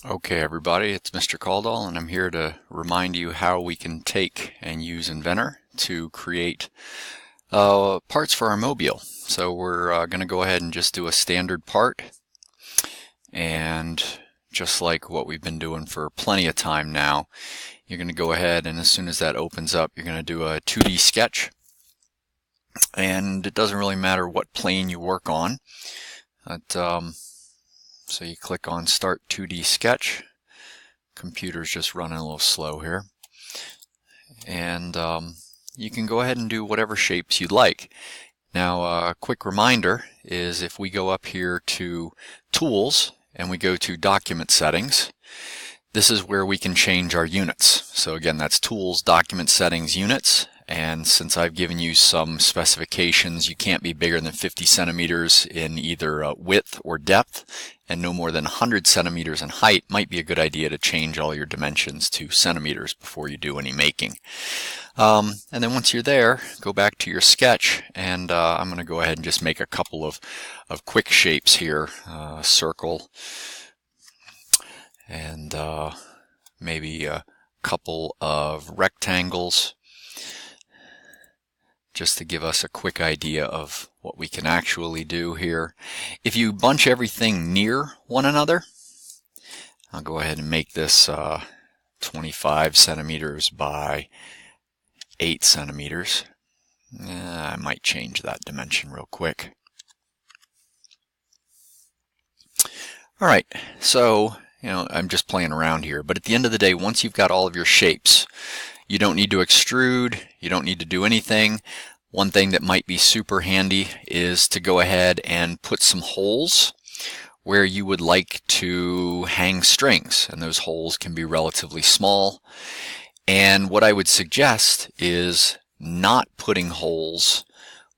Okay everybody, it's Mr. Caldwell and I'm here to remind you how we can take and use Inventor to create parts for our mobile. So we're going to go ahead and just do a standard part, and just like what we've been doing for plenty of time now, you're going to go ahead and as soon as that opens up you're going to do a 2D sketch, and it doesn't really matter what plane you work on. So you click on Start 2D Sketch. Computer's just running a little slow here. And you can go ahead and do whatever shapes you'd like. Now a quick reminder is if we go up here to Tools and we go to Document Settings, this is where we can change our units. So again, that's Tools, Document Settings, Units. And since I've given you some specifications, you can't be bigger than 50 centimeters in either width or depth, and no more than 100 centimeters in height, might be a good idea to change all your dimensions to centimeters before you do any making. And then once you're there, go back to your sketch, and I'm going to go ahead and just make a couple of quick shapes here. Circle, and maybe a couple of rectangles, just to give us a quick idea of what we can actually do here. If you bunch everything near one another, I'll go ahead and make this 25 centimeters by 8 centimeters. I might change that dimension real quick. Alright, so I'm just playing around here, but at the end of the day, once you've got all of your shapes, you don't need to extrude, you don't need to do anything. One thing that might be super handy is to go ahead and put some holes where you would like to hang strings, and those holes can be relatively small. And what I would suggest is not putting holes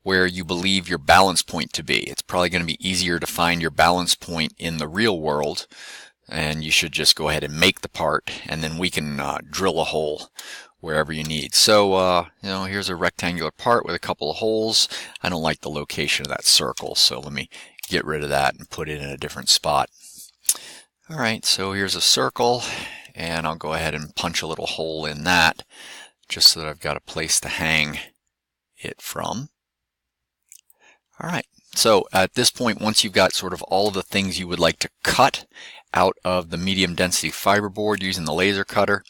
where you believe your balance point to be. It's probably going to be easier to find your balance point in the real world, and you should just go ahead and make the part, and then we can drill a hole wherever you need. So here's a rectangular part with a couple of holes. I don't like the location of that circle, so let me get rid of that and put it in a different spot. Alright, so here's a circle, and I'll go ahead and punch a little hole in that just so that I've got a place to hang it from. Alright, so at this point, once you've got sort of all of the things you would like to cut out of the medium density fiberboard using the laser cutter,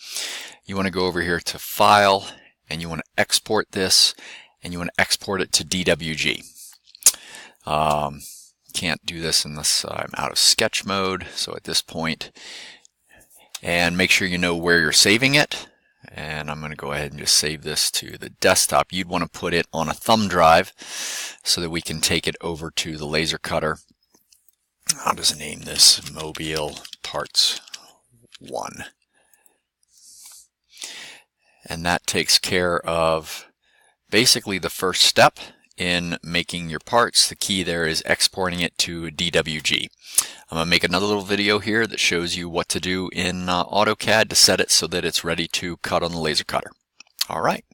you want to go over here to File, and you want to export this, and you want to export it to DWG. Can't do this unless I'm out of sketch mode, so at this point, and make sure you know where you're saving it. And I'm going to go ahead and just save this to the desktop. You'd want to put it on a thumb drive so that we can take it over to the laser cutter. I'll just name this Mobile Parts 1. And that takes care of basically the first step in making your parts. The key there is exporting it to DWG. I'm going to make another little video here that shows you what to do in AutoCAD to set it so that it's ready to cut on the laser cutter. All right.